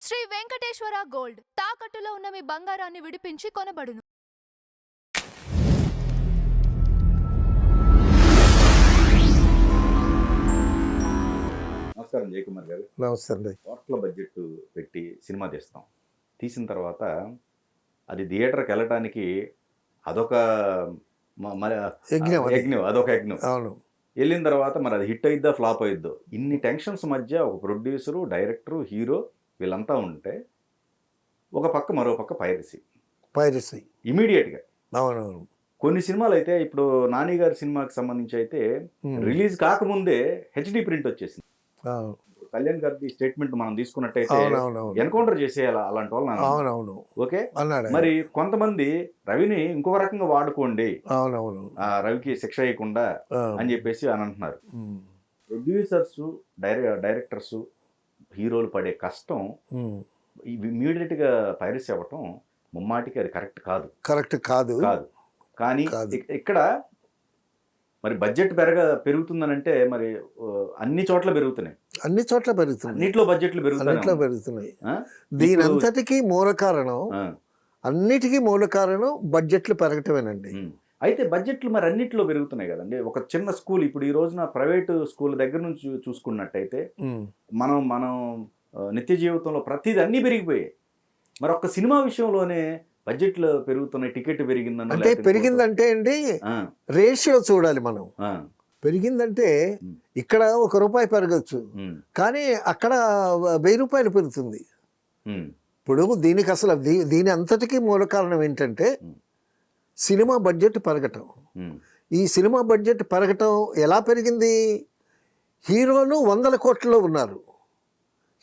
Shri Venkateswara gold తాకట్టులో ఉన్న మీ బంగారాన్ని విడిపించి కొనబడును. నమస్కారం జయకుమార్ గారు. నమస్తే అండి. కోట్ల బడ్జెట్ పెట్టి సినిమా తీసిన తర్వాత అది థియేటర్కి వెళ్ళటానికి అదొక యజ్ఞం. అవును. వెళ్ళిన తర్వాత మరి అది హిట్ అయిద్దా ఫ్లాప్ అయిద్దో ఇన్ని టెన్షన్స్ మధ్య ఒక ప్రొడ్యూసరు, డైరెక్టరు, హీరో వీళ్ళంతా ఉంటే ఒక పక్క మరో పక్క పైరసీ ఇమీడియట్గా. అవునవును. కొన్ని సినిమాలు అయితే ఇప్పుడు నాని గారి సినిమాకి సంబంధించి అయితే రిలీజ్ కాకముందే హెచ్డి ప్రింట్ వచ్చేసింది. కళ్యాణ్ గారి స్టేట్మెంట్ మనం తీసుకున్నట్టయితే ఎన్కౌంటర్ చేసేయాలి అలాంటి వాళ్ళు. ఓకే, మరి కొంతమంది రవిని ఇంకొక రకంగా వాడుకోండి, రవికి శిక్ష వేయకుండా అని చెప్పేసి అని అంటున్నారు. ప్రొడ్యూసర్స్, డైరెక్టర్స్, హీరోలు పడే కష్టం ఇమీడియట్ గా పైరసీ అవ్వటం ముమ్మాటికి అది కరెక్ట్ కాదు. కానీ ఇక్కడ మరి బడ్జెట్ పెరుగుతుందనంటే మరి అన్ని చోట్ల పెరుగుతున్నాయి. అన్నిట్లో బడ్జెట్లు పెరుగుతున్నాయి. దీని అంతటికీ మూల కారణం బడ్జెట్లు పెరగటమేనండి. అయితే బడ్జెట్లు మరి అన్నిట్లో పెరుగుతున్నాయి కదండి. ఒక చిన్న స్కూల్ ఇప్పుడు ఈ రోజున ప్రైవేటు స్కూల్ దగ్గర నుంచి చూసుకున్నట్టయితే మనం నిత్య జీవితంలో ప్రతిదీ అన్ని పెరిగిపోయాయి. మరి ఒక్క సినిమా విషయంలోనే బడ్జెట్లు పెరుగుతున్నాయి, టికెట్ అంటే పెరిగిందంటే అండి రేషియో చూడాలి మనం. పెరిగిందంటే ఇక్కడ ₹1 పెరగచ్చు, కానీ అక్కడ ₹1000 పెరుగుతుంది. ఇప్పుడు దీనికి అసలు దీని అంతటికీ మూల కారణం ఏంటంటే సినిమా బడ్జెట్ పెరగటం. ఈ సినిమా బడ్జెట్ పెరగటం ఎలా పెరిగింది? హీరోలు 100 కోట్లలో ఉన్నారు,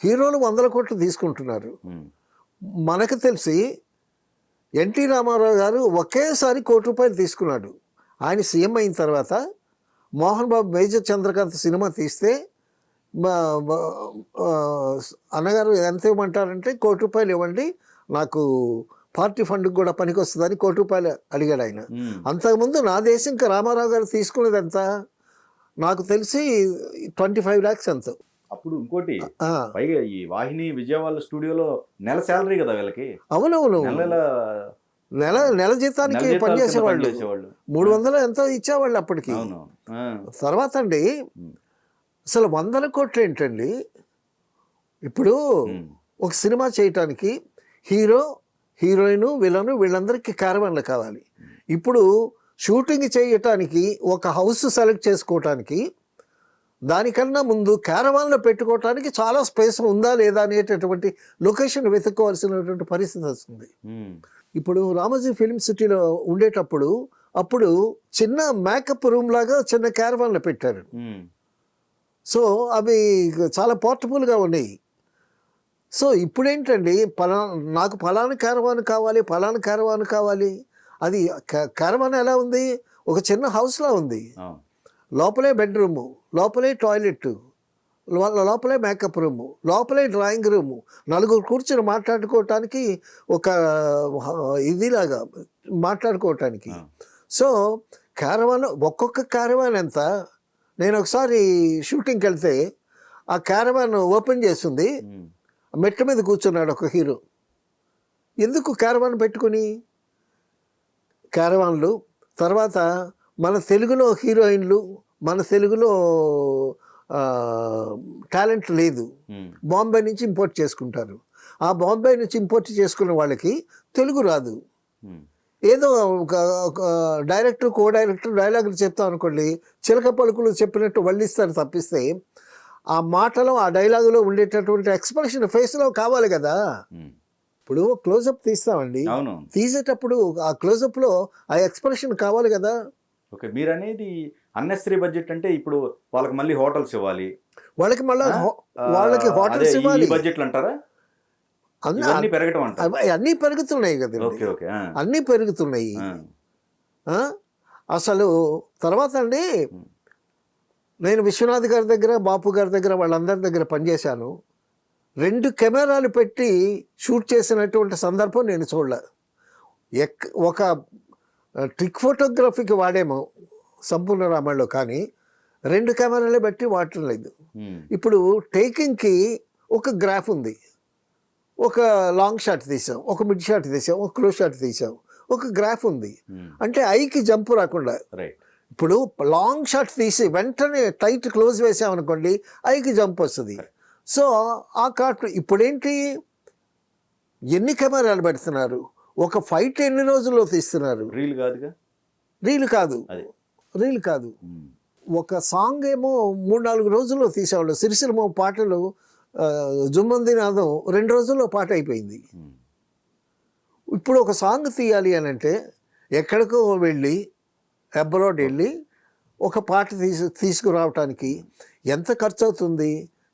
హీరోలు 100 కోట్లు తీసుకుంటున్నారు. మనకు తెలిసి ఎన్టీ రామారావు గారు ఒకేసారి ₹1 తీసుకున్నాడు. ఆయన సీఎం అయిన తర్వాత మోహన్ బాబు మేజర్ చంద్రకాంత్ సినిమా తీస్తే అన్నగారు ఎంత ఇవ్వమంటారంటే ₹1 ఇవ్వండి, నాకు పార్టీ ఫండ్కి కూడా పనికి వస్తుందని ₹1 అడిగాడు ఆయన. అంతకుముందు నా దేశం ఇంకా రామారావు గారు తీసుకునేది ఎంత నాకు తెలిసి 25 lakhs ఎంతో. అప్పుడు ఇంకోటి పైగా ఈ వాహిని విజయవాడ స్టూడియోలో నెల శాలరీ కదా వీళ్ళకి. అవునవును, నెల జీతానికి పనిచేసేవాళ్ళు. 300 ఎంతో ఇచ్చేవాళ్ళు అప్పటికి. తర్వాత అండి అసలు 100 కోట్లు ఏంటండి? ఇప్పుడు ఒక సినిమా చేయటానికి హీరో, హీరోయిన్, విలను వీళ్ళందరికీ క్యారవాన్లు కావాలి. ఇప్పుడు షూటింగ్ చేయటానికి ఒక హౌస్ సెలెక్ట్ చేసుకోవటానికి దానికన్నా ముందు క్యారవాన్లో పెట్టుకోవటానికి చాలా స్పేస్ ఉందా లేదా అనేటటువంటి లొకేషన్ వెతుక్కోవాల్సినటువంటి పరిస్థితి వస్తుంది. ఇప్పుడు రామోజీ ఫిల్మ్ సిటీలో ఉండేటప్పుడు అప్పుడు చిన్న మేకప్ రూమ్ లాగా చిన్న క్యారవాన్లు పెట్టారు. సో అవి చాలా పోర్టబుల్గా ఉన్నాయి. సో ఇప్పుడేంటండి నాకు ఫలానా క్యారవాన్ కావాలి. అది క్యారవాన్ ఎలా ఉంది? ఒక చిన్న హౌస్లా ఉంది. లోపలే బెడ్రూము, లోపలే టాయిలెట్, లోపలే మేకప్ రూము, లోపలే డ్రాయింగ్ రూము, 4 కూర్చొని మాట్లాడుకోవటానికి ఒక ఇదిలాగా మాట్లాడుకోవటానికి. సో క్యారవాన్, ఒక్కొక్క క్యారవాన్ ఎంత? నేను ఒకసారి షూటింగ్కి వెళ్తే ఆ క్యారవాన్ ఓపెన్ చేస్తుంది, మెట్ల మీద కూర్చున్నాడు ఒక హీరో. ఎందుకు క్యారవాన్ పెట్టుకుని? క్యారవాన్లు తర్వాత మన తెలుగులో హీరోయిన్లు, మన తెలుగులో టాలెంట్ లేదు, బాంబే నుంచి ఇంపోర్ట్ చేసుకుంటారు. ఆ బాంబే నుంచి ఇంపోర్ట్ చేసుకున్న వాళ్ళకి తెలుగు రాదు. ఏదో ఒక డైరెక్టర్, కో డైరెక్టర్ డైలాగులు చెప్తాం అనుకోండి, చిలక పలుకులు చెప్పినట్టు వల్లిస్తారు తప్పిస్తే ఆ మాటలో, ఆ డైలాగులో ఉండేటటువంటి ఎక్స్ప్రెషన్ ఫేస్లో కావాలి కదా. ఇప్పుడు క్లోజప్ తీస్తామండి, తీసేటప్పుడు ఆ క్లోజప్లో ఆ ఎక్స్ప్రెషన్ కావాలి కదా. ఓకే, మీరు అనేది అన్నెసరీ బడ్జెట్ అంటే ఇప్పుడు వాళ్ళకి మళ్ళీ హోటల్స్ ఇవ్వాలి, వాళ్ళకి హోటల్స్ ఇవ్వాలి, బడ్జెట్లు అంటారా? అన్నీ పెరగటం అంటారు. అన్నీ పెరుగుతున్నాయి కదా, అన్నీ పెరుగుతున్నాయి. అసలు తర్వాత అండి నేను విశ్వనాథ్ గారి దగ్గర, బాపు గారి దగ్గర, వాళ్ళందరి దగ్గర పనిచేశాను. 2 కెమెరాలు పెట్టి షూట్ చేసినటువంటి సందర్భం నేను చూడలే. ఒక ట్రిక్ ఫోటోగ్రఫీకి వాడేమో సంపూర్ణ రామాయణలో, కానీ 2 కెమెరాలే బట్టి వాడటం లేదు. ఇప్పుడు టేకింగ్కి ఒక గ్రాఫ్ ఉంది, ఒక లాంగ్ షాట్ తీసాం, ఒక మిడ్ షాట్ తీసాం, ఒక క్లోజ్ షాట్ తీసాం, ఒక గ్రాఫ్ ఉంది. అంటే ఐకి జంప్ రాకుండా. రైట్. ఇప్పుడు లాంగ్ షాట్ తీసి వెంటనే టైట్ క్లోజ్ వేసామనుకోండి ఐకి జంప్ వస్తుంది. సో ఆ కార్ట్ ఇప్పుడేంటి, ఎన్ని కెమెరాలు పెడుతున్నారు, ఒక ఫైట్ ఎన్ని రోజుల్లో తీస్తున్నారు. రీల్ కాదుగా, రీల్ కాదు, రీల్ కాదు. ఒక సాంగ్ ఏమో 3-4 రోజుల్లో తీసేవాళ్ళు. సిరిసిల్ల పాటలు జుమ్మంది నాదం 2 రోజుల్లో పాట అయిపోయింది. ఇప్పుడు ఒక సాంగ్ తీయాలి అని అంటే ఎక్కడికో వెళ్ళి అబ్రాడ్ వెళ్ళి ఒక పాట తీసుకురావటానికి ఎంత ఖర్చు అవుతుంది,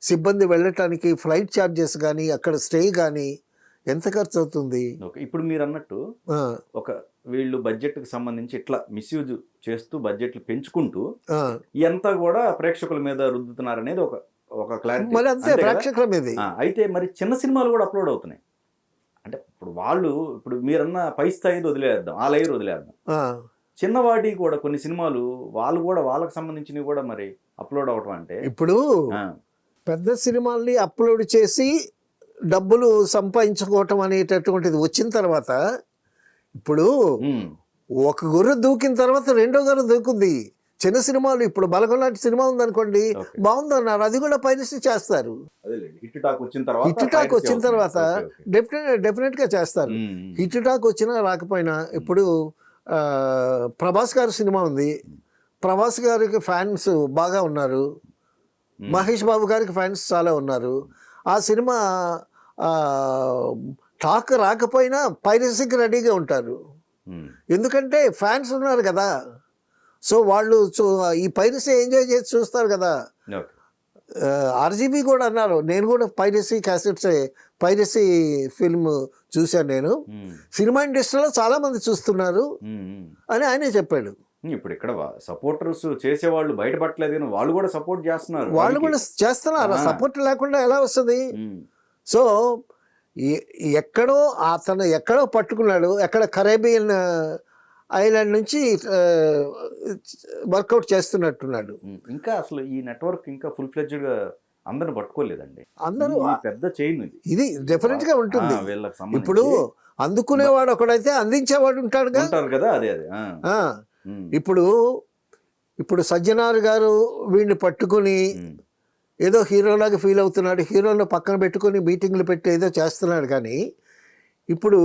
సిబ్బంది వెళ్ళటానికి ఫ్లైట్ ఛార్జెస్ కానీ అక్కడ స్టే కానీ ఎంత ఖర్చు అవుతుంది. ఇప్పుడు మీరు అన్నట్టు ఒక వీళ్ళు బడ్జెట్కి సంబంధించి ఇట్లా మిస్యూజ్ చేస్తూ బడ్జెట్లు పెంచుకుంటూ ఇదంతా కూడా ప్రేక్షకుల మీద రుద్దుతున్నారు అనేది ఒక క్లారిటీ. మరి అంతే ప్రేక్షకుల మీద. అయితే మరి చిన్న సినిమాలు కూడా అప్లోడ్ అవుతున్నాయి. అంటే ఇప్పుడు మీరన్న పై స్థాయిది వదిలేద్దాం, ఆ లైర్ వదిలేద్దాం, చిన్నవాటి కూడా కొన్ని సినిమాలు వాళ్ళు కూడా వాళ్ళకి సంబంధించినవి కూడా మరి అప్లోడ్ అవటం అంటే. ఇప్పుడు పెద్ద సినిమాల్ని అప్లోడ్ చేసి డబ్బులు సంపాదించుకోవటం అనేటటువంటిది వచ్చిన తర్వాత, ఇప్పుడు ఒక గొర్రె దూకిన తర్వాత రెండో గొర్రె దూకుంది. చిన్న సినిమాలు ఇప్పుడు బలగం లాంటి సినిమా ఉందనుకోండి, బాగుందన్నారు, అది కూడా పైరసీ చేస్తారు. హిట్ టాక్ వచ్చిన తర్వాత డెఫినెట్ గా చేస్తారు. హిట్ టాక్ వచ్చినా రాకపోయినా. ఇప్పుడు ప్రభాస్ గారి సినిమా ఉంది, ప్రభాస్ గారికి ఫ్యాన్స్ బాగా ఉన్నారు, మహేష్ బాబు గారికి ఫ్యాన్స్ చాలా ఉన్నారు. ఆ సినిమా టాక్ రాకపోయినా పైరసీకి రెడీగా ఉంటారు, ఎందుకంటే ఫ్యాన్స్ ఉన్నారు కదా. సో వాళ్ళు ఈ పైరసీ ఎంజాయ్ చేసి చూస్తారు కదా. ఆర్జీబీ కూడా అన్నారు, నేను కూడా పైరసీ క్యాసెట్స్ పైరసీ ఫిల్మ్ చూశాను, నేను సినిమా ఇండస్ట్రీలో చాలా మంది చూస్తున్నారు అని ఆయనే చెప్పాడు. ఇప్పుడు ఇక్కడ సపోర్టర్స్ చేసేవాళ్ళు బయటపడలేదు, వాళ్ళు కూడా సపోర్ట్ చేస్తున్నారు, వాళ్ళు కూడా చేస్తున్నారు. సపోర్ట్ లేకుండా ఎలా వస్తుంది. సో అతను ఎక్కడో పట్టుకున్నాడు, ఎక్కడ కరేబియన్ ఐలాండ్ నుంచి వర్కౌట్ చేస్తున్నట్టున్నాడు. ఇంకా అసలు ఈ నెట్వర్క్ ఇంకా ఫుల్ ఫ్లెడ్జ్డ్ గా అందరూ పట్టుకోలేదండి. అందరూ పెద్ద చైన్ ఇది డెఫినెట్ గా ఉంటుంది. ఇప్పుడు అందుకునేవాడు ఒకడైతే అందించేవాడు ఉంటాడు కదా. అదే ఇప్పుడు సజ్జనార్ గారు వీడిని పట్టుకుని ఏదో హీరోలాగా ఫీల్ అవుతున్నాడు, హీరోలో పక్కన పెట్టుకుని మీటింగ్లు పెట్టి ఏదో చేస్తున్నాడు. కానీ ఇప్పుడు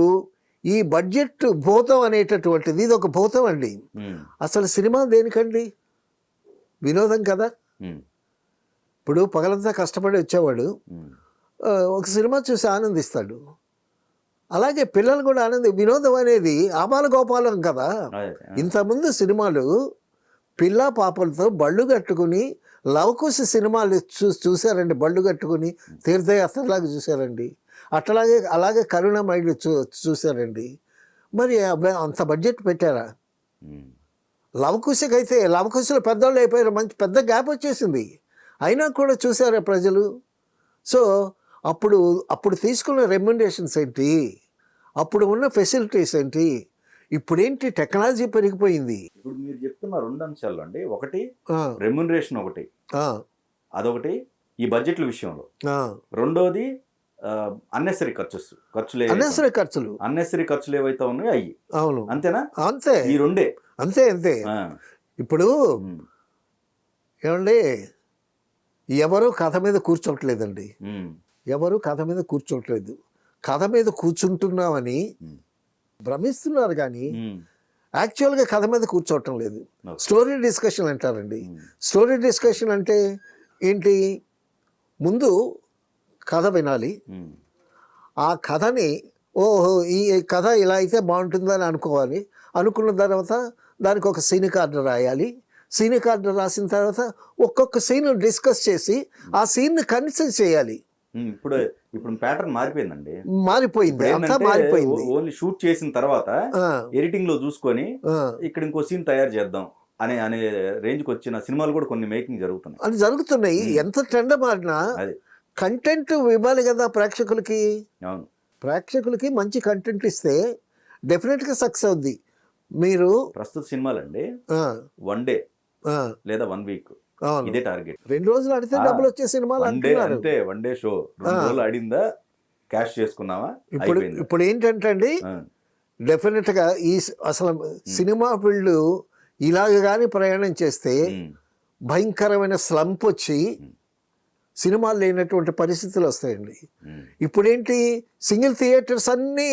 ఈ బడ్జెట్ భూతం అనేటటువంటిది ఇది ఒక భూతం అండి. అసలు సినిమా దేనికండి, వినోదం కదా. ఇప్పుడు పగలంతా కష్టపడి వచ్చేవాడు ఒక సినిమా చూసి ఆనందిస్తాడు, అలాగే పిల్లలు కూడా వినోదం అనేది ఆబాల గోపాలం కదా. ఇంతకుముందు సినిమాలు పిల్ల పాపలతో బళ్ళు కట్టుకుని లవకుశ సినిమాలు చూశారండి, బళ్ళు కట్టుకుని తీర్థయాత్రలాగా చూశారండి. అలాగే కరుణమయుడు చూశారండి. మరి అంత బడ్జెట్ పెట్టారా? లవకుశకైతే లవకుశలు పెద్దవాళ్ళు అయిపోయారు, మంచి పెద్ద గ్యాప్ వచ్చేసింది, అయినా కూడా చూసారా ప్రజలు. సో అప్పుడు తీసుకున్న రెమ్యునరేషన్స్ ఏంటి, అప్పుడు ఉన్న ఫెసిలిటీస్ ఏంటి, ఇప్పుడేంటి టెక్నాలజీ పెరిగిపోయింది. ఇప్పుడు మీరు చెప్తున్న 2 అంశాలు అండి, ఒకటి రెమ్యునరేషన్, ఒకటి అదొకటి ఈ బడ్జెట్ల విషయంలో, రెండోది అన్నెసరీ ఖర్చులు ఏవైతే ఉన్నాయో అయ్యి. అవును, అంతేనా? అంతే, ఈ రెండే. అంతే. ఇప్పుడు ఏమండి, ఎవరు కథ మీద కూర్చోట్లేదండి, ఎవరు కథ మీద కూర్చోట్లేదు. కథ మీద కూర్చుంటున్నామని భ్రమిస్తున్నారు కానీ యాక్చువల్గా కథ మీద కూర్చోవటం లేదు. స్టోరీ డిస్కషన్ అంటారండి. స్టోరీ డిస్కషన్ అంటే ఏంటి, ముందు కథ వినాలి, ఆ కథని ఓహో ఈ కథ ఇలా అయితే బాగుంటుందని అనుకోవాలి, అనుకున్న తర్వాత దానికి ఒక సీన్ కార్డు రాయాలి, సీన్ కార్డు రాసిన తర్వాత ఒక్కొక్క సీన్ డిస్కస్ చేసి ఆ సీన్ని కన్సిడర్ చేయాలి. ఇప్పుడు ప్యాటర్న్ మారిపోయిందండి, అంతా మారిపోయింది. ఓన్లీ షూట్ చేసిన తర్వాత ఎడిటింగ్ లో చూసుకొని ఇక్కడ ఇంకో సీన్ తయారు చేద్దాం అనే రేంజ్ కి వచ్చిన సినిమాలు కూడా కొన్ని మేకింగ్ జరుగుతున్నాయి. అది జరుగుతున్నాయి. ఎంత ట్రెండ్ మారినా కంటెంట్ ఇవ్వాలి కదా ప్రేక్షకులకి. అవును, ప్రేక్షకులకి మంచి కంటెంట్ ఇస్తే డెఫినెట్ గా సక్సెస్ అవుద్ది. మీరు ప్రస్తుత సినిమాలండి 1 డే లేదా 1 వీక్ ఇదే టార్గెట్. 2 రోజులు ఆడితే డబ్బులు వచ్చే సినిమాలు అంతే. 1 డే షో 2 రోజులు ఆడిందా క్యాష్ చేసుకున్నావా, ఇప్పుడు అయిపోయింది. ఇప్పుడు ఏంటంటే అండి, డెఫినెట్గా అసలు సినిమా ఫీల్డ్ ఇలాగ కానీ ప్రయాణం చేస్తే భయంకరమైన స్లంప్ వచ్చి సినిమాలు లేనటువంటి పరిస్థితులు వస్తాయండి. ఇప్పుడేంటి, సింగిల్ థియేటర్స్ అన్నీ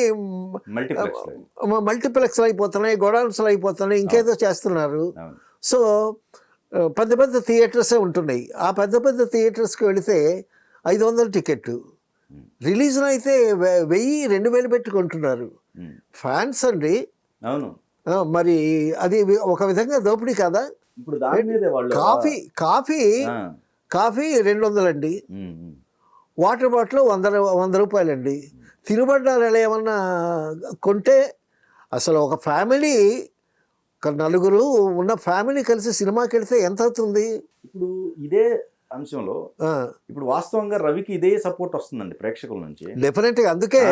మల్టీప్లెక్స్లు అయిపోతున్నాయి, గోడౌన్స్లు అయిపోతున్నాయి, ఇంకేదో చేస్తున్నారు. సో పెద్ద పెద్ద థియేటర్సే ఉంటున్నాయి. ఆ పెద్ద పెద్ద థియేటర్స్కి వెళితే 500 టికెట్, రిలీజ్లో అయితే 1000-2000 పెట్టుకుంటున్నారు. ఫ్యాన్స్ అండి. అవును, మరి అది ఒక విధంగా దోపిడీ కాదా? ఇప్పుడు దాని మీదే వాళ్ళు కాఫీ 200 అండి, వాటర్ బాటిల్ 100 రూపాయలండి. తినుబండారాలు ఏమన్నా కొంటే అసలు ఒక ఫ్యామిలీ, ఒక 4 ఉన్న ఫ్యామిలీ కలిసి సినిమాకి వెళ్తే ఎంత అవుతుంది? ఇప్పుడు ఇదే అంశంలో ఇప్పుడు వాస్తవంగా రవికి ఇదే సపోర్ట్ వస్తుందండి ప్రేక్షకుల నుంచి. డెఫినెట్ గా, అందుకే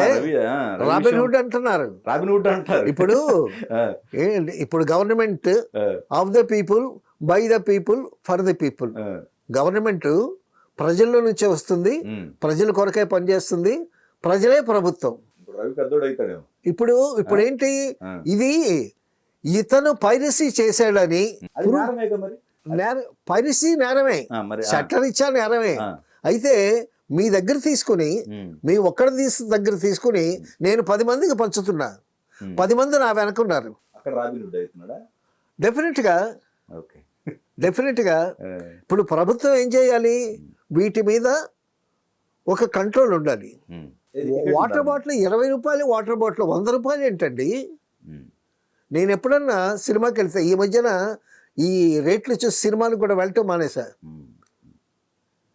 రాబిన్ హుడ్ అంటున్నారు. రాబిన్ హుడ్ అంటారు. ఇప్పుడు government of the people, by the people, for the people. Government ప్రజల్లో నుంచే వస్తుంది, ప్రజల కొరకే పనిచేస్తుంది, ప్రజలే ప్రభుత్వం. ఇప్పుడు ఏంటి, ఇది ఇతను పైరసీ చేశాడని, పైరసీ నేరమే, చట్టరీత్యా నేరమే. అయితే మీ దగ్గర తీసుకుని, మీ ఒక్కడి దగ్గర తీసుకుని నేను 10 మందికి పంచుతున్నా, 10 మంది నా వెనకున్నారు. డెఫినెట్గా ఇప్పుడు ప్రభుత్వం ఏం చేయాలి, వీటి మీద ఒక కంట్రోల్ ఉండాలి. వాటర్ బాటిల్ 20 రూపాయలు, వాటర్ బాటిల్ 100 రూపాయలు ఏంటండి? నేను ఎప్పుడన్నా సినిమాకి వెళ్తే, ఈ మధ్యన ఈ రేట్లు చూసి సినిమాలు కూడా వెళ్ళటం మానేసా.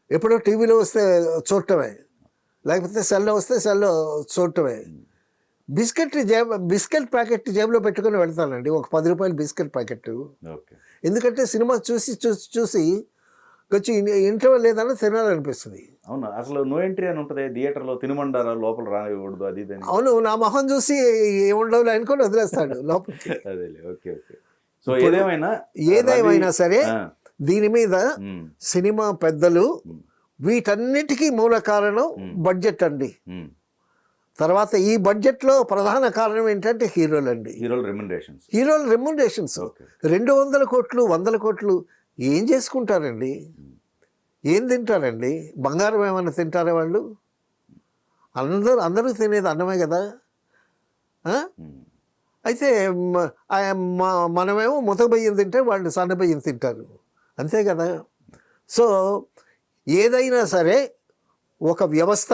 ఎప్పుడో టీవీలో వస్తే చూడటమే, లేకపోతే సెల్లో వస్తే సెల్లో చూడటమే. బిస్కెట్ ప్యాకెట్ జేబులో పెట్టుకుని వెళ్తానండి, ఒక 10 రూపాయల బిస్కెట్ ప్యాకెట్. ఎందుకంటే సినిమా చూసి కొంచెం ఇంటర్వెల్ లేదన్నా తినాలనిపిస్తుంది. అవును, అసలు నో ఎంట్రీ అని ఉంటుంది థియేటర్లో, తినుమంటారా లోపల రానివ్వకూడదు అది. అవును, నా మొహం చూసి ఏముండవు అనుకొని వదిలేస్తాడు లోపలికి. ఓకే. సో ఏదేమైనా సరే దీని మీద సినిమా పెద్దలు, వీటన్నిటికీ మూల కారణం బడ్జెట్ అండి. తర్వాత ఈ బడ్జెట్లో ప్రధాన కారణం ఏంటంటే హీరోలు అండి. హీరోల రెమ్యునరేషన్స్ 200 కోట్లు 100 కోట్లు ఏం చేసుకుంటారండి? ఏం తింటారండి? బంగారం ఏమైనా తింటారా వాళ్ళు? అందరూ తినేది అన్నమే కదా. అయితే మనమేమో ముతక బియ్యం తింటే వాళ్ళు సన్న బియ్యం తింటారు, అంతే కదా. సో ఏదైనా సరే ఒక వ్యవస్థ,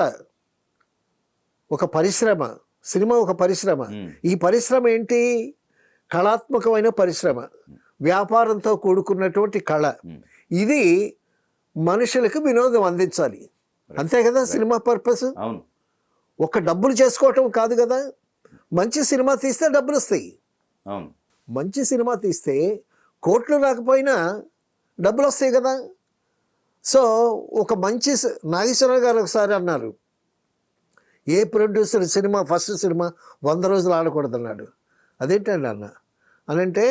ఒక పరిశ్రమ, సినిమా ఒక పరిశ్రమ. ఈ పరిశ్రమ ఏంటి? కళాత్మకమైన పరిశ్రమ, వ్యాపారంతో కూడుకున్నటువంటి కళ. ఇది మనుషులకు వినోదం అందించాలి, అంతే కదా సినిమా పర్పస్. ఒక డబ్బులు చేసుకోవటం కాదు కదా. మంచి సినిమా తీస్తే డబ్బులు వస్తాయి. మంచి సినిమా తీస్తే కోట్లు రాకపోయినా డబ్బులు వస్తాయి కదా. సో ఒక మంచి నాగేశ్వరరావు గారు ఒకసారి అన్నారు, ఏ ప్రొడ్యూసర్ సినిమా ఫస్ట్ సినిమా 100 రోజులు ఆడకూడదు అన్నాడు. అదేంటండి అనంటే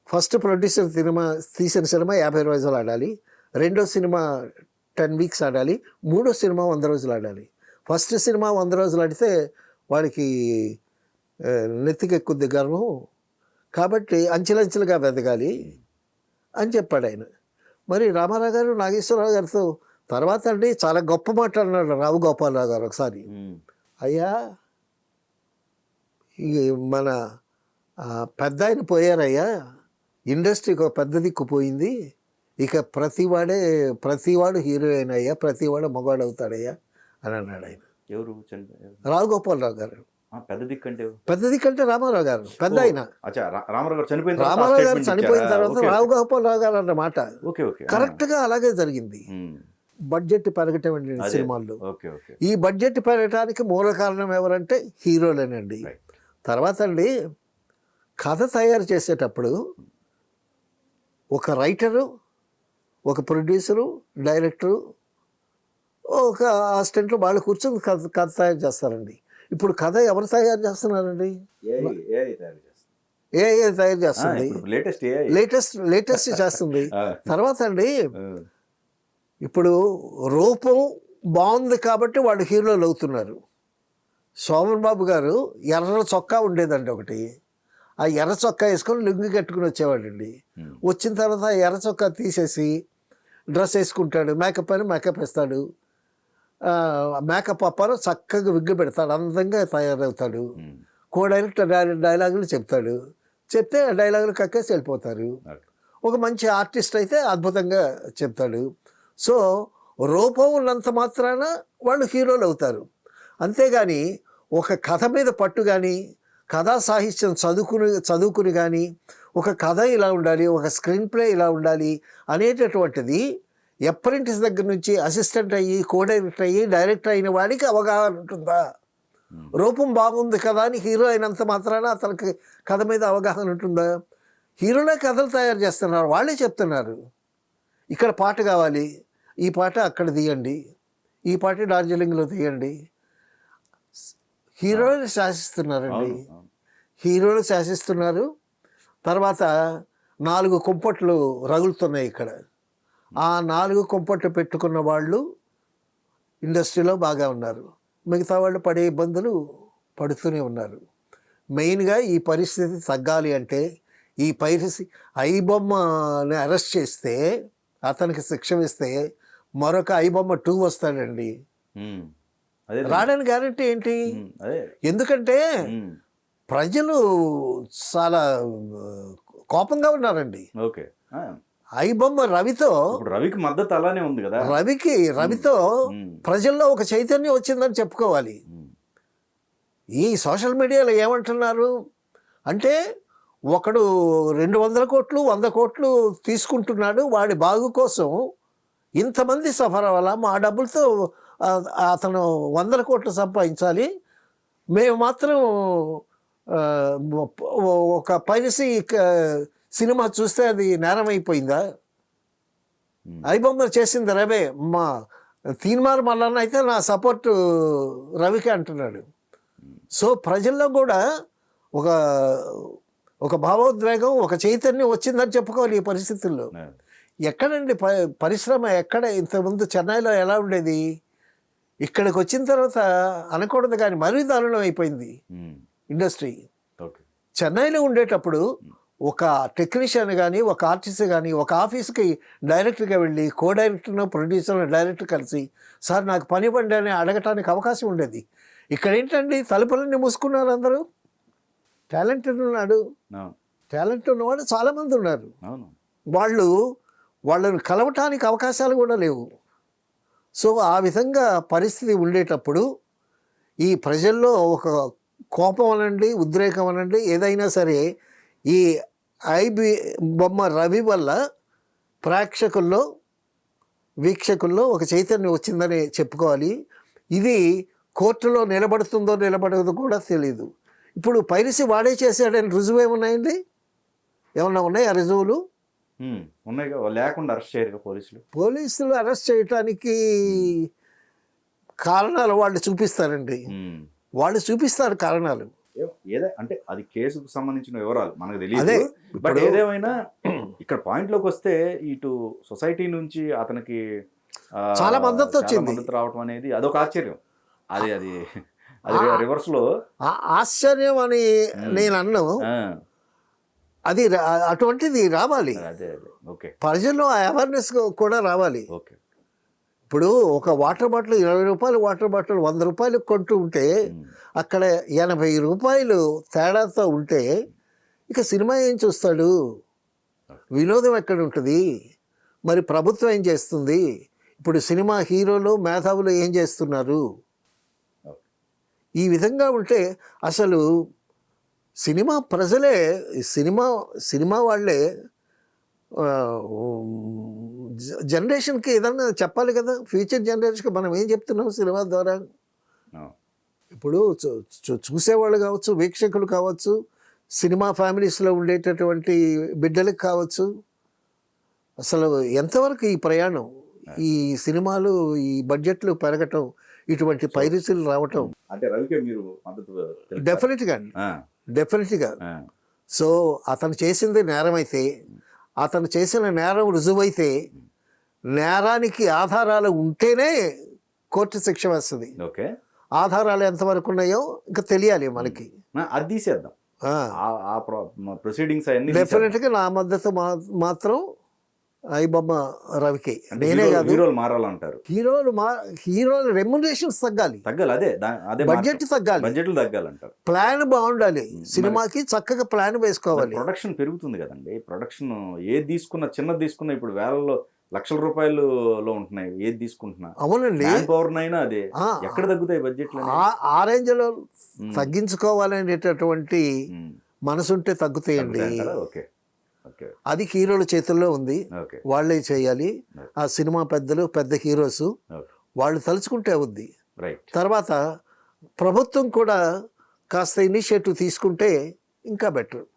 ఫస్ట్ ప్రొడ్యూసర్ తీసిన సినిమా 50 రోజులు ఆడాలి, రెండో సినిమా 10 వీక్స్ ఆడాలి, మూడో సినిమా 100 రోజులు ఆడాలి. ఫస్ట్ సినిమా 100 రోజులు ఆడితే వాడికి నెత్తికెక్కుద్ది గర్వం, కాబట్టి అంచెలంచెలుగా వెదగాలి అని చెప్పాడు ఆయన. మరి రామారావు గారు నాగేశ్వరరావు గారితో తర్వాత అండి చాలా గొప్ప మాట అన్నాడు రావు గోపాలరావు గారు ఒకసారి. అయ్యా, మన పెద్ద పోయారయ్యా, ఇండస్ట్రీకి ఒక పెద్ద దిక్కు పోయింది, ఇక ప్రతివాడు హీరోయిన్ అయ్యా, ప్రతివాడు మగవాడు అవుతాడయ్యా అని అన్నాడు ఆయన. ఎవరు? రావు గోపాలరావు గారు. పెద్ద దిక్కంటే రామారావు గారు, పెద్ద ఆయన. రామారావు గారు చనిపోయిన తర్వాత రావు గోపాలరావు గారు అన్నమాట. కరెక్ట్గా అలాగే జరిగింది. బడ్జెట్ పెరగటం అండి సినిమాల్లో. ఈ బడ్జెట్ పెరగటానికి మూల కారణం ఎవరంటే హీరోలేనండి. తర్వాత అండి కథ తయారు చేసేటప్పుడు ఒక రైటరు, ఒక ప్రొడ్యూసరు, డైరెక్టరు, ఒక అసిస్టెంట్ వాళ్ళు కూర్చొని కథ తయారు చేస్తారండి. ఇప్పుడు కథ ఎవరు తయారు చేస్తున్నారండి? ఏఐ తయారు చేస్తుంది, లేటెస్ట్ చేస్తుంది. తర్వాత అండి ఇప్పుడు రూపం బాగుంది కాబట్టి వాళ్ళు హీరోలు అవుతున్నారు. శోభన్ బాబు గారు ఎర్ర చొక్కా ఉండేదండి ఒకటి, ఆ ఎర్ర చొక్కా వేసుకొని లుంగి కట్టుకుని వచ్చేవాడండి. వచ్చిన తర్వాత ఆ ఎర్ర చొక్కా తీసేసి డ్రెస్ వేసుకుంటాడు, మేకప్ అని మేకప్ వేస్తాడు, మేకప్ అప్పారు చక్కగా విగ్గు పెడతాడు, అందంగా తయారవుతాడు. డైరెక్టర్ డైలాగులు చెప్తాడు, చెప్తే డైలాగులు కక్కేసి వెళ్ళిపోతారు. ఒక మంచి ఆర్టిస్ట్ అయితే అద్భుతంగా చెప్తాడు. సో రూపం ఉన్నంత మాత్రాన వాళ్ళు హీరోలు అవుతారు. అంతేగాని ఒక కథ మీద పట్టు కానీ, కథా సాహిత్యం చదువుకుని కానీ, ఒక కథ ఇలా ఉండాలి, ఒక స్క్రీన్ ప్లే ఇలా ఉండాలి అనేటటువంటిది అప్రెంటిస్ దగ్గర నుంచి అసిస్టెంట్ అయ్యి, డైరెక్టర్ అయ్యి, డైరెక్టర్ అయిన వాడికి అవగాహన ఉంటుందా? రూపం బాగుంది కదా అని హీరో అయినంత మాత్రాన అతనికి కథ మీద అవగాహన ఉంటుందా? హీరోలే కథలు తయారు చేస్తున్నారు, వాళ్ళే చెప్తున్నారు ఇక్కడ పాట కావాలి, ఈ పాట అక్కడ తీయండి, ఈ పాట డార్జిలింగ్లో తీయండి. హీరోలు శాసిస్తున్నారండి, హీరోలు శాసిస్తున్నారు. తర్వాత 4 కుంపట్లు రగులుతున్నాయి ఇక్కడ. ఆ 4 కుంపట్లు పెట్టుకున్న వాళ్ళు ఇండస్ట్రీలో బాగా ఉన్నారు, మిగతా వాళ్ళు పడే ఇబ్బందులు పడుతూనే ఉన్నారు. మెయిన్గా ఈ పరిస్థితి తగ్గాలి అంటే ఈ ఐబొమ్మని అరెస్ట్ చేస్తే, అతనికి శిక్ష ఇస్తే మరొక ఐబొమ్మ 2 వస్తాడండి. రాడని గ్యారంటీ ఏంటి? ఎందుకంటే ప్రజలు చాలా కోపంగా ఉన్నారండి. ఐబొమ్మ రవికి మద్దతు అలానే ఉంది కదా. రవితో ప్రజల్లో ఒక చైతన్యం వచ్చిందని చెప్పుకోవాలి. ఈ సోషల్ మీడియాలో ఏమంటున్నారు అంటే, ఒకడు 200 కోట్లు 100 కోట్లు తీసుకుంటున్నాడు, వాడి బాగు కోసం ఇంతమంది సఫర్ అవ్వాలా, మా డబ్బులతో అతను 100 కోట్లు సంపాదించాలి, మేము మాత్రం ఒక పైరసీ సినిమా చూస్తే అది నేరం అయిపోయిందా? ఐబొమ్మ చేసింది రవే, మా తీన్మార్ మల్లన్న అయితే నా సపోర్టు రవికే అంటున్నాడు. సో ప్రజల్లో కూడా ఒక భావోద్వేగం, ఒక చైతన్యం వచ్చిందని చెప్పుకోవాలి ఈ పరిస్థితుల్లో. ఎక్కడండి పరిశ్రమ ఎక్కడ? ఇంతకుముందు చెన్నైలో ఎలా ఉండేది, ఇక్కడికి వచ్చిన తర్వాత అనకూడదు కానీ మరీ దారుణం అయిపోయింది ఇండస్ట్రీ. చెన్నైలో ఉండేటప్పుడు ఒక టెక్నీషియన్ కానీ, ఒక ఆర్టిస్ట్ కానీ, ఒక ఆఫీస్కి డైరెక్ట్గా వెళ్ళి డైరెక్టర్ను ప్రొడ్యూసర్ను డైరెక్టర్ కలిసి, సార్ నాకు పని ఇవ్వండి అని అడగటానికి అవకాశం ఉండేది. ఇక్కడ ఏంటండి, తలుపులన్నీ మూసుకున్నారు అందరూ. టాలెంట్ ఉన్నవాడు చాలామంది ఉన్నారు, వాళ్ళని కలవటానికి అవకాశాలు కూడా లేవు. సో ఆ విధంగా పరిస్థితి ఉండేటప్పుడు ఈ ప్రజల్లో ఒక కోపం అనండి, ఉద్రేకం అనండి, ఏదైనా సరే ఈ బొమ్మ రవి వల్ల వీక్షకుల్లో ఒక చైతన్యం వచ్చిందని చెప్పుకోవాలి. ఇది కోర్టులో నిలబడదో కూడా తెలియదు. ఇప్పుడు పైరసీ వాడే చేశాడని రుజువు ఏమున్నాయండి? ఏమన్నా ఉన్నాయి ఆ రుజువులు? ఉన్నాయి, లేకుండా అరెస్ట్ చేయరు పోలీసులు అరెస్ట్ చేయటానికి కారణాలు వాళ్ళు చూపిస్తారండి, వాళ్ళు చూపిస్తారు కారణాలు. అంటే అది కేసుకు సంబంధించిన వివరాలు మనకు తెలియదు. బట్ ఏదేమైనా ఇక్కడ పాయింట్ లోకి వస్తే ఇటు సొసైటీ నుంచి అతనికి చాలా మద్దతు రావటం అనేది అదొక ఆశ్చర్యం. అది రివర్స్ లో ఆశ్చర్యం అని నేను అన్నాను. అది అటువంటిది రావాలి, ప్రజల్లో అవేర్నెస్ కూడా రావాలి. ఇప్పుడు ఒక వాటర్ బాటిల్ 20 రూపాయలు, వాటర్ బాటిల్ 100 రూపాయలు కొంటూ ఉంటే అక్కడ 80 రూపాయలు తేడాతో ఉంటే ఇక సినిమా ఏం చూస్తాడు? వినోదం ఎక్కడ ఉంటుంది? మరి ప్రభుత్వం ఏం చేస్తుంది? ఇప్పుడు సినిమా హీరోలు మేధావులు ఏం చేస్తున్నారు? ఈ విధంగా ఉంటే అసలు సినిమా ప్రజలే, సినిమా వాళ్ళే జనరేషన్కి ఏదన్నా చెప్పాలి కదా. ఫ్యూచర్ జనరేషన్కి మనం ఏం చెప్తున్నాం సినిమా ద్వారా? ఇప్పుడు చూసేవాళ్ళు కావచ్చు, వీక్షకులు కావచ్చు, సినిమా ఫ్యామిలీస్లో ఉండేటటువంటి బిడ్డలకు కావచ్చు, అసలు ఎంతవరకు ఈ ప్రయాణం, ఈ సినిమాలు, ఈ బడ్జెట్లు పెరగటం, ఇటువంటి పైరసీలు రావటం అంటే రవికే మీరు డెఫినెట్గా. సో అతను చేసింది నేరం అయితే, అతను చేసిన నేరం రుజువైతే, నేరానికి ఆధారాలు ఉంటేనే కోర్టు శిక్ష వేస్తుంది. ఓకే, ఆధారాలు ఎంతవరకు ఉన్నాయో ఇంకా తెలియాలి మనకి. అది తీసేద్దాం, ప్రొసీడింగ్స్ అవన్నీ డెఫినెట్గా నా మద్దతు మాత్రం ఐబొమ్మ రవికి. నేనే కాదు, హీరోలు మారాలంటారు. హీరోలు రెమ్యునరేషన్స్ తగ్గాలి, అదే బడ్జెట్ తగ్గాలి, బడ్జెట్లు తగ్గాలంటారు. ప్లాన్ బాగుండాలి, సినిమాకి చక్కగా ప్లాన్ వేసుకోవాలి. ప్రొడక్షన్ పెరుగుతుంది కదండి, ప్రొడక్షన్ ఏది తీసుకున్నా, చిన్నది తీసుకున్నా ఇప్పుడు వేలలో లక్షల రూపాయలలో ఉంటున్నాయి, ఏది తీసుకుంటున్నా. అవునండి, పవర్ అయినా అదే, ఎక్కడ తగ్గుతాయి బడ్జెట్లు? ఆ రేంజ్ లో తగ్గించుకోవాలనేటటువంటి మనసుంటే తగ్గుతాయండి. అది హీరోల చేతుల్లో ఉంది, వాళ్ళే చేయాలి. ఆ సినిమా పెద్దలు, పెద్ద హీరోస్ వాళ్ళు తలుచుకుంటే అవుద్ది. తర్వాత ప్రభుత్వం కూడా కాస్త ఇనిషియేటివ్ తీసుకుంటే ఇంకా బెటర్.